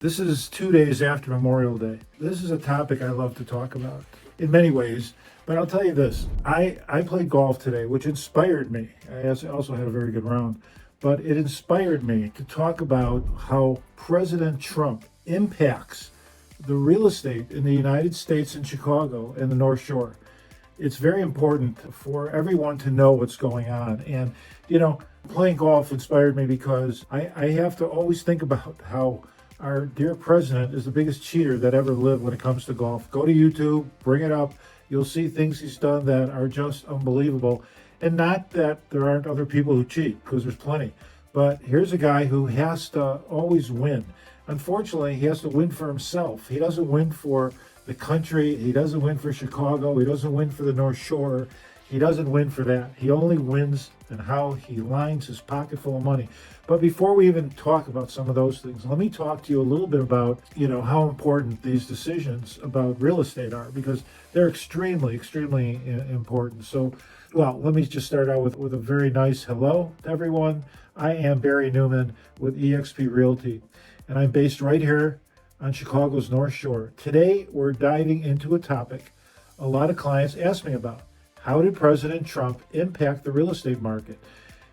This is 2 days after Memorial Day. This is a topic I love to talk about in many ways, but I'll tell you this. I played golf today, which inspired me. I also had a very good round, but it inspired me to talk about how President Trump impacts the real estate in the United States and Chicago and the North Shore. It's very important for everyone to know what's going on. And, playing golf inspired me because I have to always think about how our dear president is the biggest cheater that ever lived when it comes to golf. Go to YouTube, bring it up. You'll see things he's done that are just unbelievable. And not that there aren't other people who cheat, because there's plenty. But here's a guy who has to always win. Unfortunately, he has to win for himself. He doesn't win for the country. He doesn't win for Chicago. He doesn't win for the North Shore. He doesn't win for that. He only wins in how he lines his pocket full of money. But before we even talk about some of those things, let me talk to you a little bit about, how important these decisions about real estate are, because they're extremely, extremely important. So, let me just start out with a very nice hello to everyone. I am Barry Newman with eXp Realty, and I'm based right here on Chicago's North Shore. Today, we're diving into a topic a lot of clients ask me about. How did President Trump impact the real estate market?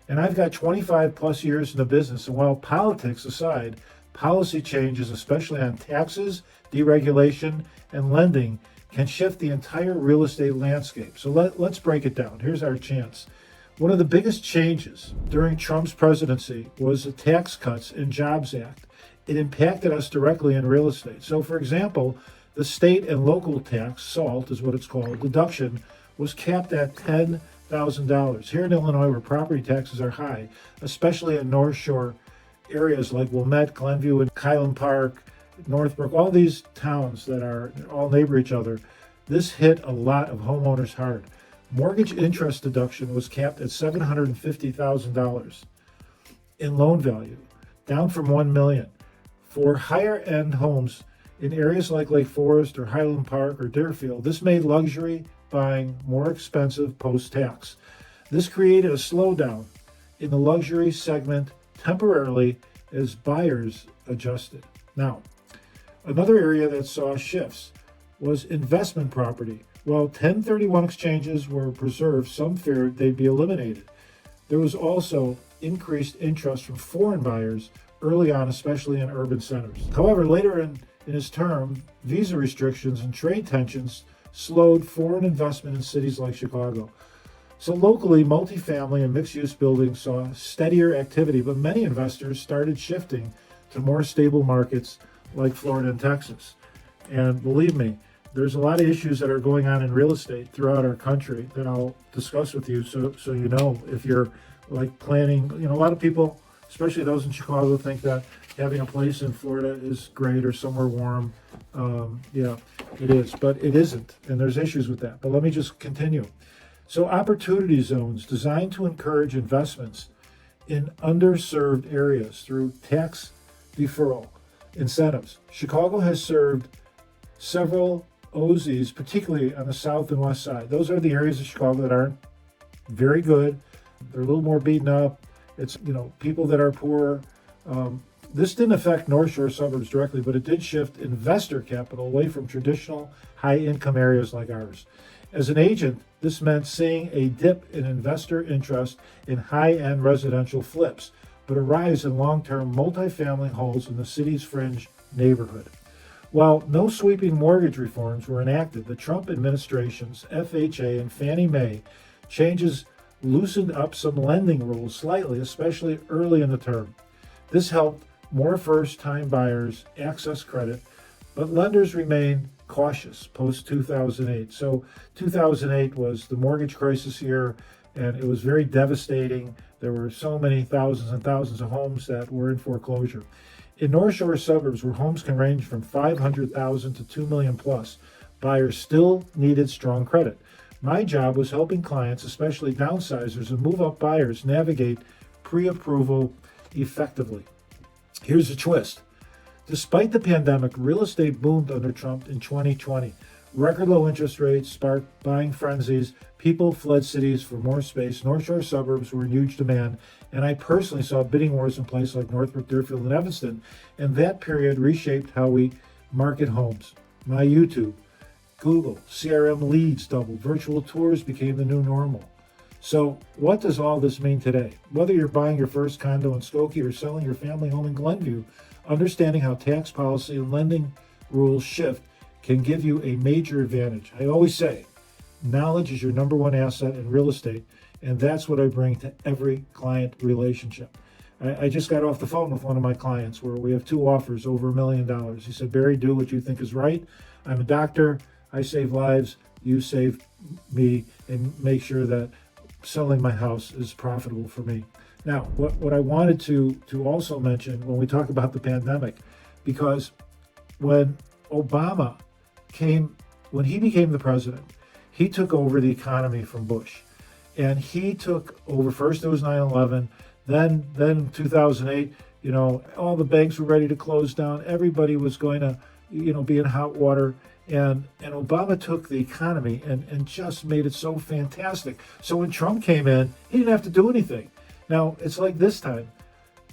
And I've got 25 plus years in the business, and while politics aside, policy changes, especially on taxes, deregulation, and lending, can shift the entire real estate landscape. So let's break it down. Here's our chance. One of the biggest changes during Trump's presidency was the Tax Cuts and Jobs Act. It impacted us directly in real estate. So, for example, the state and local tax, SALT is what it's called, deduction, was capped at $10,000. Here in Illinois, where property taxes are high, especially in North Shore areas like Winnetka, Glenview, and Highland Park, Northbrook, all these towns that are all neighbor each other, this hit a lot of homeowners hard. Mortgage interest deduction was capped at $750,000 in loan value, down from $1 million. For higher-end homes in areas like Lake Forest or Highland Park or Deerfield, this made luxury buying more expensive post-tax. This created a slowdown in the luxury segment temporarily as buyers adjusted. Now, another area that saw shifts was investment property. While 1031 exchanges were preserved, some feared they'd be eliminated. There was also increased interest from foreign buyers early on, especially in urban centers. However, later in his term, visa restrictions and trade tensions slowed foreign investment in cities like Chicago. So locally, multifamily and mixed-use buildings saw steadier activity, but many investors started shifting to more stable markets like Florida and Texas. And believe me, there's a lot of issues that are going on in real estate throughout our country that I'll discuss with you, so you know if you're like planning. A lot of people, especially those in Chicago, think that having a place in Florida is great or somewhere warm. It is, but it isn't, and there's issues with that. But let me just continue. So opportunity zones designed to encourage investments in underserved areas through tax deferral incentives. Chicago has served several OZs, particularly on the south and west side. Those are the areas of Chicago that aren't very good. They're a little more beaten up. It's, people that are poor. This didn't affect North Shore suburbs directly, but it did shift investor capital away from traditional high-income areas like ours. As an agent, this meant seeing a dip in investor interest in high-end residential flips, but a rise in long-term multifamily homes in the city's fringe neighborhood. While no sweeping mortgage reforms were enacted, the Trump administration's FHA and Fannie Mae changes loosened up some lending rules slightly, especially early in the term. This helped more first-time buyers access credit, but lenders remain cautious post-2008. So 2008 was the mortgage crisis year, and it was very devastating. There were so many thousands and thousands of homes that were in foreclosure. In North Shore suburbs, where homes can range from $500,000 to $2 million plus, buyers still needed strong credit. My job was helping clients, especially downsizers and move-up buyers, navigate pre-approval effectively. Here's a twist. Despite the pandemic, real estate boomed under Trump in 2020. Record low interest rates sparked buying frenzies. People fled cities for more space. North Shore suburbs were in huge demand. And I personally saw bidding wars in places like Northbrook, Deerfield, and Evanston. And that period reshaped how we market homes. My YouTube, Google, CRM leads doubled. Virtual tours became the new normal. So what does all this mean today? Whether you're buying your first condo in Skokie or selling your family home in Glenview, understanding how tax policy and lending rules shift can give you a major advantage. I always say, knowledge is your number one asset in real estate, and that's what I bring to every client relationship. I just got off the phone with one of my clients where we have two offers over $1 million. He said, Barry, do what you think is right. I'm a doctor. I save lives. You save me and make sure that selling my house is profitable for me. Now, what I wanted to also mention when we talk about the pandemic, because when he became the president, he took over the economy from Bush. And he took over, first it was 9/11, then 2008, all the banks were ready to close down. Everybody was going to, be in hot water. And Obama took the economy and just made it so fantastic. So when Trump came in, he didn't have to do anything. Now, it's like this time.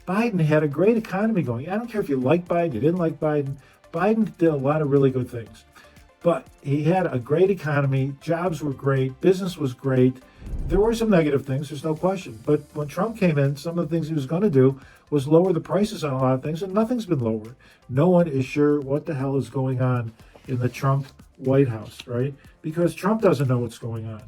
Biden had a great economy going. I don't care if you like Biden, you didn't like Biden. Biden did a lot of really good things. But he had a great economy. Jobs were great. Business was great. There were some negative things, there's no question. But when Trump came in, some of the things he was going to do was lower the prices on a lot of things, and nothing's been lowered. No one is sure what the hell is going on in the Trump White House, right? Because Trump doesn't know what's going on.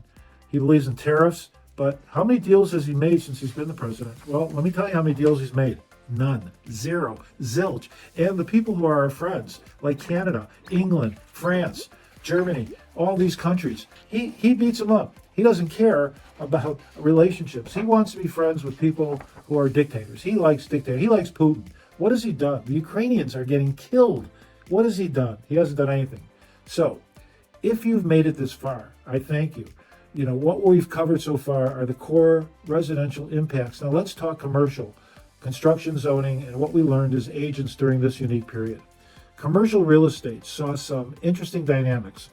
He believes in tariffs, but how many deals has he made since he's been the president? Well, let me tell you how many deals he's made. None. Zero. Zilch. And the people who are our friends, like Canada, England, France, Germany, all these countries, he beats them up. He doesn't care about relationships. He wants to be friends with people who are dictators. He likes dictators. He likes Putin. What has he done? The Ukrainians are getting killed. What has he done? He hasn't done anything. So, if you've made it this far, I thank you. What we've covered so far are the core residential impacts. Now let's talk commercial, construction zoning, and what we learned as agents during this unique period. Commercial real estate saw some interesting dynamics.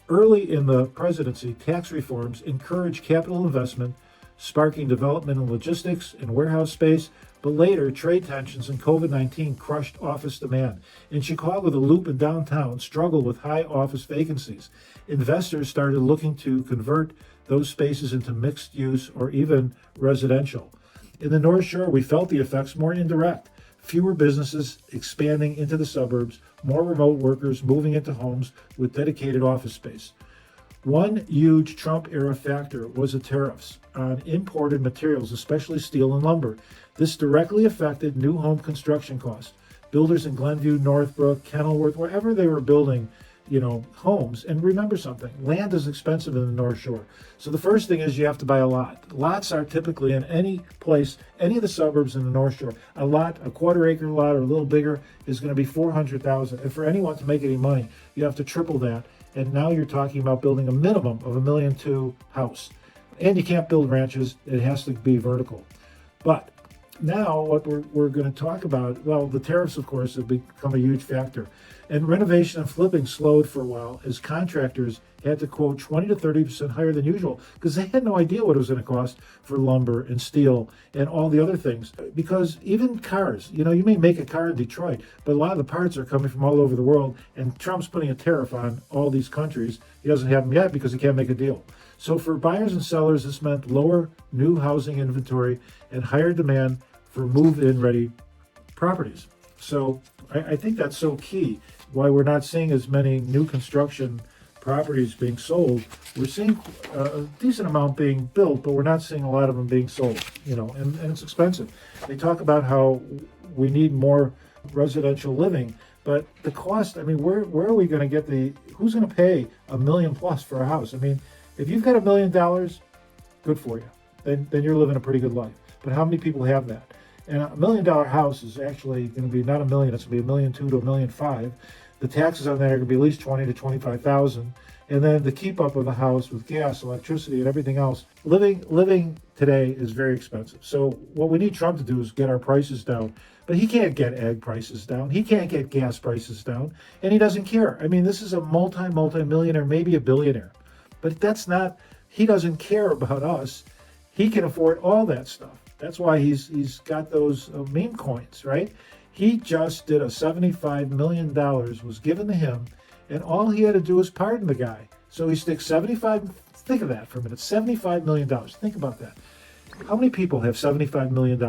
Early in the presidency, tax reforms encouraged capital investment, sparking development in logistics and warehouse space, but later trade tensions and COVID-19 crushed office demand. In Chicago, the Loop and downtown struggled with high office vacancies. Investors started looking to convert those spaces into mixed use or even residential. In the North Shore, we felt the effects more indirect. Fewer businesses expanding into the suburbs, more remote workers moving into homes with dedicated office space. One huge Trump-era factor was the tariffs on imported materials, especially steel and lumber. This directly affected new home construction costs. Builders in Glenview, Northbrook, Kenilworth, wherever they were building, homes. And remember something, land is expensive in the North Shore. So the first thing is you have to buy a lot. Lots are typically in any place, any of the suburbs in the North Shore. A lot, a quarter-acre lot or a little bigger, is going to be $400,000. And for anyone to make any money, you have to triple that. And now you're talking about building a minimum of $1.2 million house. And you can't build ranches. It has to be vertical. But now what we're going to talk about, well, the tariffs, of course, have become a huge factor. And renovation and flipping slowed for a while as contractors had to quote 20 to 30% higher than usual because they had no idea what it was going to cost for lumber and steel and all the other things. Because even cars, you may make a car in Detroit, but a lot of the parts are coming from all over the world, and Trump's putting a tariff on all these countries. He doesn't have them yet because he can't make a deal. So for buyers and sellers, this meant lower new housing inventory and higher demand for move-in ready properties. So I think that's so key, why we're not seeing as many new construction properties being sold. We're seeing a decent amount being built, but we're not seeing a lot of them being sold, and it's expensive. They talk about how we need more residential living, but the cost, where are we going to get who's going to pay $1 million plus for a house? If you've got $1 million, good for you. Then you're living a pretty good life. But how many people have that? And $1 million house is actually going to be not $1 million, it's going to be $1.2 million to $1.5 million. The taxes on that are going to be at least 20 to 25,000. And then the keep up of the house with gas, electricity, and everything else. Living today is very expensive. So what we need Trump to do is get our prices down. But he can't get egg prices down. He can't get gas prices down. And he doesn't care. I mean, this is a multi-millionaire, maybe a billionaire. But that's not, he doesn't care about us. He can afford all that stuff. That's why he's got those meme coins, right? He just did a $75 million was given to him, and all he had to do was pardon the guy. So he sticks think of that for a minute, $75 million. Think about that. How many people have $75 million?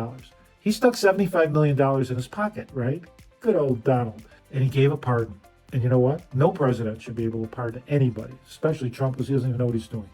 He stuck $75 million in his pocket, right? Good old Donald. And he gave a pardon. And you know what? No president should be able to pardon anybody, especially Trump, because he doesn't even know what he's doing.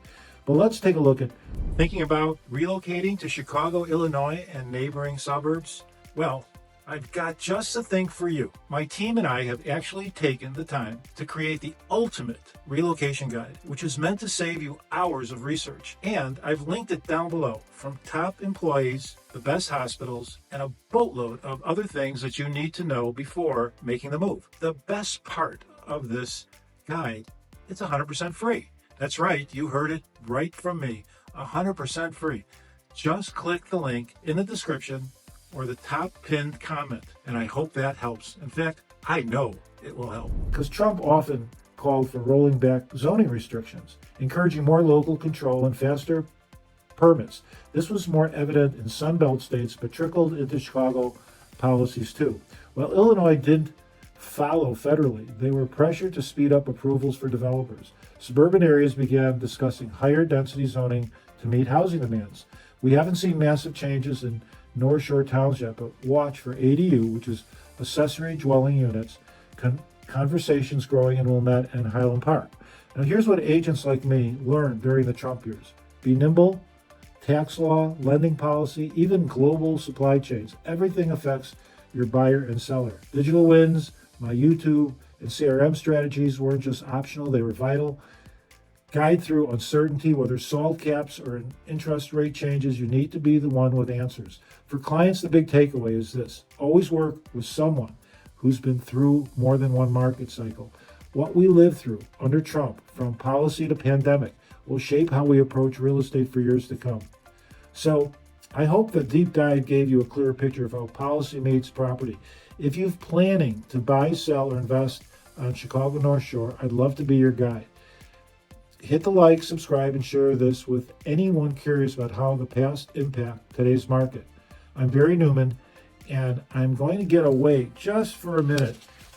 But let's take a look at thinking about relocating to Chicago, Illinois, and neighboring suburbs. Well, I've got just the thing for you. My team and I have actually taken the time to create the ultimate relocation guide, which is meant to save you hours of research. And I've linked it down below, from top employees, the best hospitals, and a boatload of other things that you need to know before making the move. The best part of this guide, it's 100% free. That's right, you heard it right from me, 100% free. Just click the link in the description or the top pinned comment, and I hope that helps. In fact, I know it will help. Because Trump often called for rolling back zoning restrictions, encouraging more local control and faster permits. This was more evident in Sunbelt states, but trickled into Chicago policies too. Well, Illinois didn't follow federally. They were pressured to speed up approvals for developers. Suburban areas began discussing higher density zoning to meet housing demands. We haven't seen massive changes in North Shore towns yet, but watch for ADU, which is accessory dwelling units, conversations growing in Winnetka and Highland Park. Now here's what agents like me learned during the Trump years. Be nimble, tax law, lending policy, even global supply chains. Everything affects your buyer and seller. Digital wins, my YouTube and CRM strategies weren't just optional, they were vital. Guide through uncertainty, whether SALT caps or interest rate changes, you need to be the one with answers. For clients, the big takeaway is this: always work with someone who's been through more than one market cycle. What we lived through under Trump, from policy to pandemic, will shape how we approach real estate for years to come. So I hope the deep dive gave you a clearer picture of how policy meets property. If you're planning to buy, sell, or invest on Chicago North Shore, I'd love to be your guide. Hit the like, subscribe, and share this with anyone curious about how the past impact today's market. I'm Barry Newman, and I'm going to get away just for a minute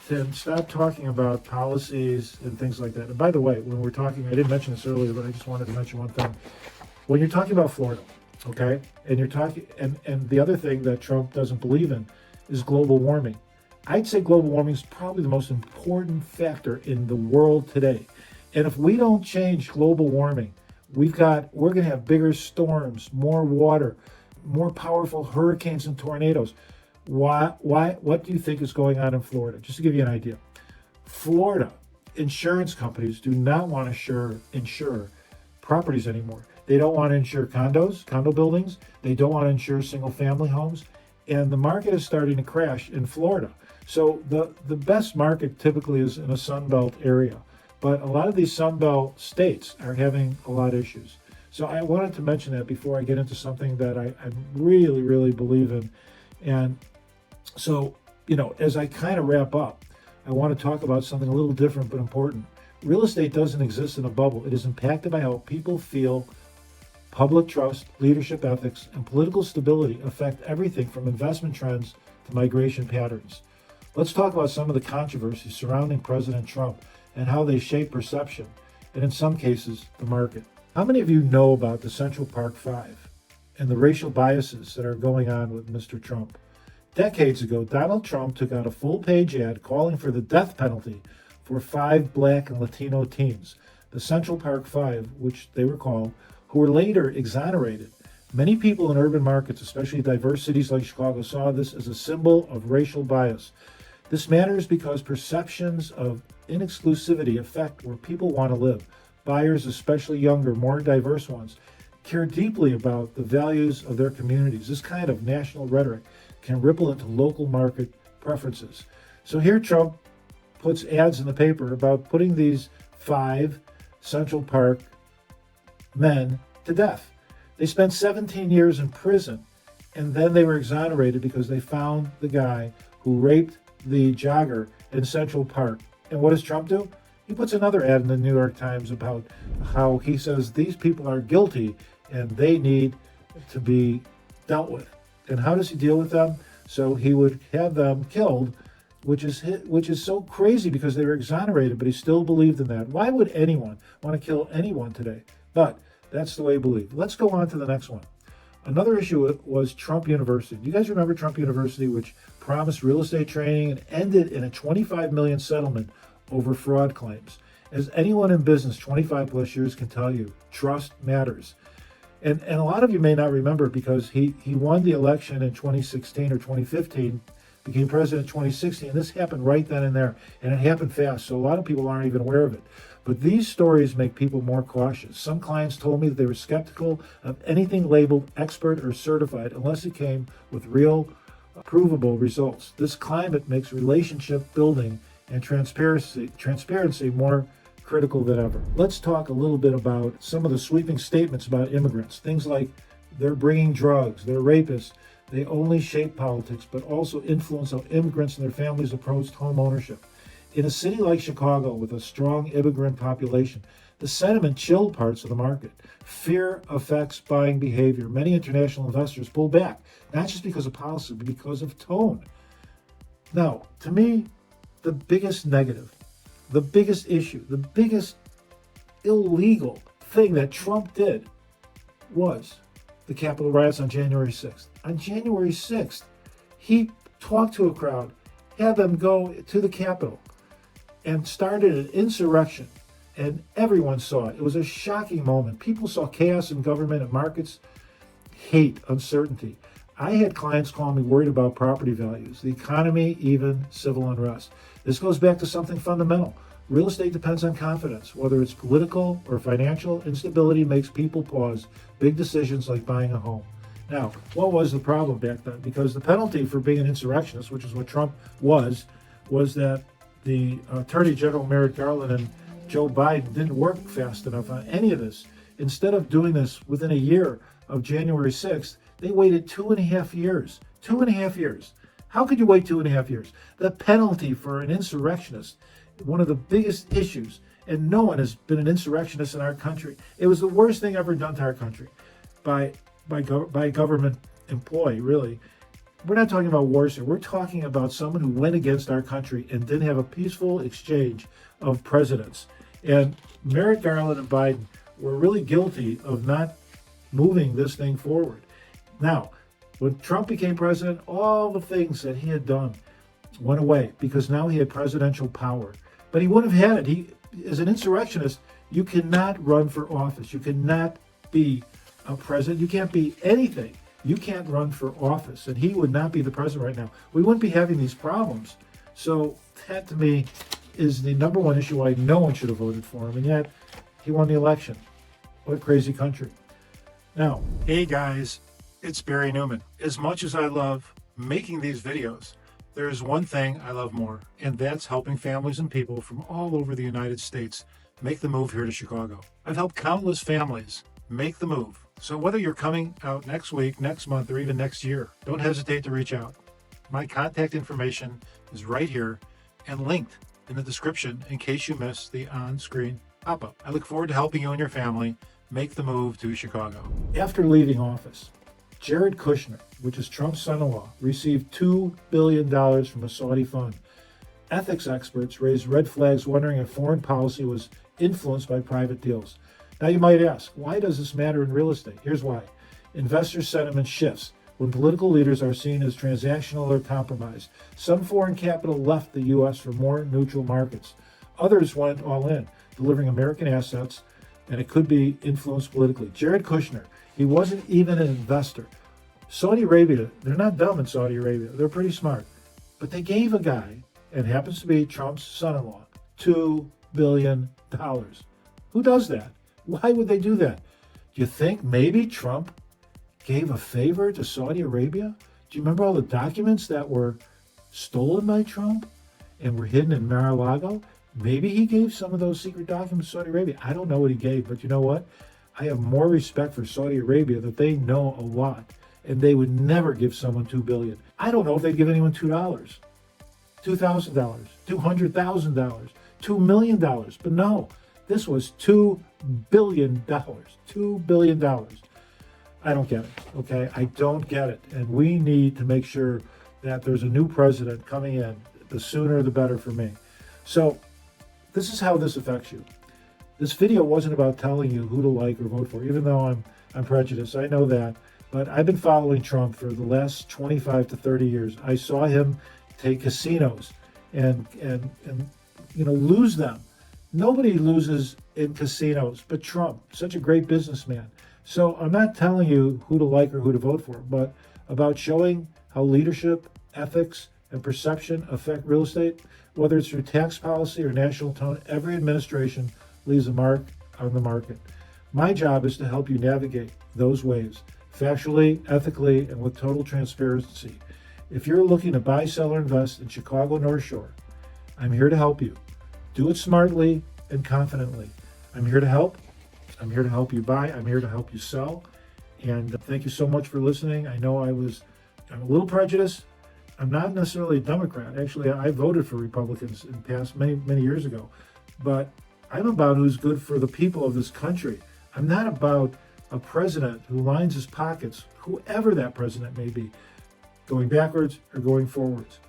to stop talking about policies and things like that. And by the way, when we're talking, I didn't mention this earlier, but I just wanted to mention one thing. When you're talking about Florida, okay, and you're talking, and the other thing that Trump doesn't believe in is global warming. I'd say global warming is probably the most important factor in the world today. And if we don't change global warming, we're going to have bigger storms, more water, more powerful hurricanes and tornadoes. What do you think is going on in Florida? Just to give you an idea. Florida insurance companies do not want to insure properties anymore. They don't want to insure condo buildings. They don't want to insure single family homes. And the market is starting to crash in Florida. So the best market typically is in a Sunbelt area. But a lot of these Sunbelt states are having a lot of issues. So I wanted to mention that before I get into something that I really, really believe in. And so, as I kind of wrap up, I want to talk about something a little different but important. Real estate doesn't exist in a bubble. It is impacted by how people feel. Public trust, leadership ethics, and political stability affect everything from investment trends to migration patterns. Let's talk about some of the controversies surrounding President Trump and how they shape perception, and in some cases, the market. How many of you know about the Central Park Five and the racial biases that are going on with Mr. Trump? Decades ago, Donald Trump took out a full-page ad calling for the death penalty for 5 Black and Latino teens, the Central Park Five, which they were called, who were later exonerated. Many people in urban markets, especially diverse cities like Chicago, saw this as a symbol of racial bias. This matters because perceptions of inexclusivity affect where people want to live. Buyers, especially younger, more diverse ones, care deeply about the values of their communities. This kind of national rhetoric can ripple into local market preferences. So here Trump puts ads in the paper about putting these 5 Central Park men to death. They spent 17 years in prison, and then they were exonerated because they found the guy who raped the jogger in Central Park. And what does Trump do? He puts another ad in the New York Times about how he says these people are guilty and they need to be dealt with. And how does he deal with them? So he would have them killed, which is so crazy because they were exonerated, but he still believed in that. Why would anyone want to kill anyone today? But that's the way he believed. Let's go on to the next one. Another issue was Trump University. Do you guys remember Trump University, which promised real estate training and ended in a $25 million settlement over fraud claims? As anyone in business 25 plus years can tell you, trust matters. And a lot of you may not remember because he won the election in 2016 or 2015, became president in 2016. And this happened right then and there, and it happened fast. So a lot of people aren't even aware of it. But these stories make people more cautious. Some clients told me that they were skeptical of anything labeled expert or certified unless it came with real, provable results. This climate makes relationship building and transparency more critical than ever. Let's talk a little bit about some of the sweeping statements about immigrants. Things like they're bringing drugs, they're rapists, they only shape politics, but also influence how immigrants and their families approach home ownership. In a city like Chicago with a strong immigrant population, the sentiment chilled parts of the market. Fear affects buying behavior. Many international investors pull back, not just because of policy, but because of tone. Now, to me, the biggest negative, the biggest issue, the biggest illegal thing that Trump did was the Capitol riots on January 6th. On January 6th, he talked to a crowd, had them go to the Capitol, and started an insurrection. And everyone saw it. It was a shocking moment. People saw chaos in government and markets, hate, uncertainty. I had clients call me worried about property values, the economy, even civil unrest. This goes back to something fundamental. Real estate depends on confidence. Whether it's political or financial, instability makes people pause big decisions like buying a home. Now, what was the problem back then? Because the penalty for being an insurrectionist, which is what Trump was that the Attorney General Merrick Garland and Joe Biden didn't work fast enough on any of this. Instead of doing this within a year of January 6th, they waited 2.5 years. 2.5 years. How could you wait 2.5 years? The penalty for an insurrectionist, one of the biggest issues, and no one has been an insurrectionist in our country. It was the worst thing ever done to our country by a government employee, really. We're not talking about wars here. We're talking about someone who went against our country and didn't have a peaceful exchange of presidents. And Merrick Garland and Biden were really guilty of not moving this thing forward. Now, when Trump became president, all the things that he had done went away because now he had presidential power. But he wouldn't have had it. As an insurrectionist, you cannot run for office. You cannot be a president. You can't be anything. You can't run for office, and he would not be the president right now. We wouldn't be having these problems. So that, to me, is the number one issue why no one should have voted for him, and yet he won the election. What a crazy country. Now, hey guys, it's Barry Newman. As much as I love making these videos, there is one thing I love more, and that's helping families and people from all over the United States make the move here to Chicago. I've helped countless families make the move. So whether you're coming out next week, next month, or even next year, don't hesitate to reach out. My contact information is right here and linked in the description in case you miss the on-screen pop-up. I look forward to helping you and your family make the move to Chicago. After leaving office, Jared Kushner, which is Trump's son-in-law, received $2 billion from a Saudi fund. Ethics experts raised red flags wondering if foreign policy was influenced by private deals. Now you might ask, why does this matter in real estate? Here's why. Investor sentiment shifts when political leaders are seen as transactional or compromised. Some foreign capital left the U.S. for more neutral markets. Others went all in, delivering American assets, and it could be influenced politically. Jared Kushner, he wasn't even an investor. Saudi Arabia, they're not dumb in Saudi Arabia. They're pretty smart. But they gave a guy, and happens to be Trump's son-in-law, $2 billion. Who does that? Why would they do that? Do you think maybe Trump gave a favor to Saudi Arabia? Do you remember all the documents that were stolen by Trump? and were hidden in Mar-a-Lago. Maybe he gave some of those secret documents to Saudi Arabia. I don't know what he gave, but you know what? I have more respect for Saudi Arabia that they know a lot, and they would never give someone $2 billion. I don't know if they'd give anyone $2, $2,000, $200,000, $2 million, but no, this was $2 billion, $2 billion. I don't get it, okay? I don't get it, and we need to make sure that there's a new president coming in. The sooner the better for me. So this is how this affects you. This video wasn't about telling you who to like or vote for, even though I'm prejudiced. I know that. But I've been following Trump for the last 25 to 30 years. I saw him take casinos and lose them. Nobody loses in casinos but Trump, such a great businessman. So I'm not telling you who to like or who to vote for, but about showing how leadership, ethics, and perception affect real estate, whether it's through tax policy or national tone. Every administration leaves a mark on the market. My job is to help you navigate those waves, factually, ethically, and with total transparency. If you're looking to buy, sell, or invest in Chicago North Shore, I'm here to help you. Do it smartly and confidently. I'm here to help. I'm here to help you buy. I'm here to help you sell. And thank you so much for listening. I know I'm a little prejudiced. I'm not necessarily a Democrat. Actually, I voted for Republicans in past many years ago. But I'm about who's good for the people of this country. I'm not about a president who lines his pockets, whoever that president may be, going backwards or going forwards.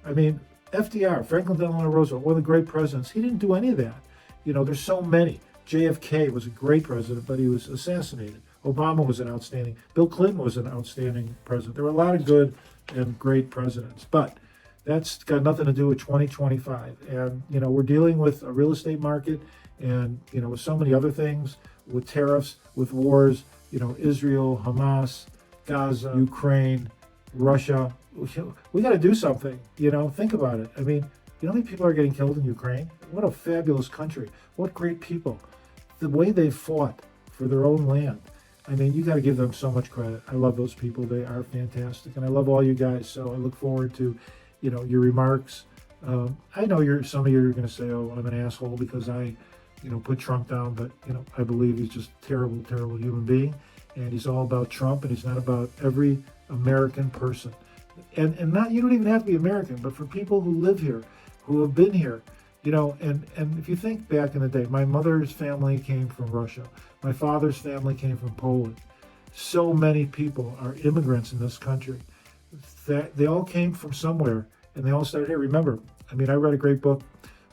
I mean, FDR, Franklin Delano Roosevelt, one of the great presidents, he didn't do any of that. There's so many. JFK was a great president, but he was assassinated. Obama was an outstanding. Bill Clinton was an outstanding president. There were a lot of good and great presidents, but that's got nothing to do with 2025. And, we're dealing with a real estate market and, with so many other things, with tariffs, with wars, Israel, Hamas, Gaza, Ukraine, Russia. We got to do something, think about it. I mean, how many people are getting killed in Ukraine? What a fabulous country. What great people. The way they fought for their own land. I mean, you got to give them so much credit. I love those people. They are fantastic. And I love all you guys. So I look forward to, your remarks. I know some of you are going to say, oh, I'm an asshole because I, put Trump down. But, I believe he's just a terrible, terrible human being. And he's all about Trump, and he's not about every American person. And not, you don't even have to be American, but for people who live here, who have been here, and if you think back in the day, my mother's family came from Russia. My father's family came from Poland. So many people are immigrants in this country. They all came from somewhere, and they all started here. Remember, I read a great book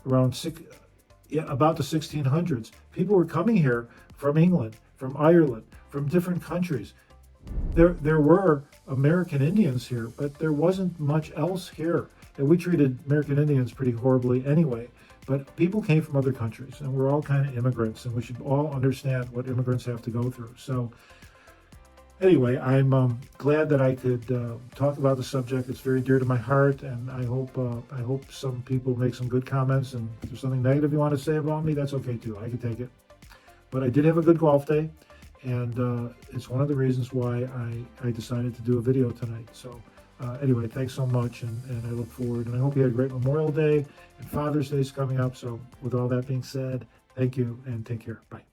about the 1600s. People were coming here from England, from Ireland, from different countries. There were American Indians here, but there wasn't much else here. And we treated American Indians pretty horribly anyway. But people came from other countries, and we're all kind of immigrants, and we should all understand what immigrants have to go through. So anyway, I'm glad that I could talk about the subject. It's very dear to my heart, and I hope some people make some good comments. And if there's something negative you want to say about me, that's okay too. I can take it. But I did have a good golf day, and it's one of the reasons why I decided to do a video tonight. So anyway, thanks so much, and I look forward. And I hope you had a great Memorial Day, and Father's Day is coming up. So with all that being said, thank you, and take care. Bye.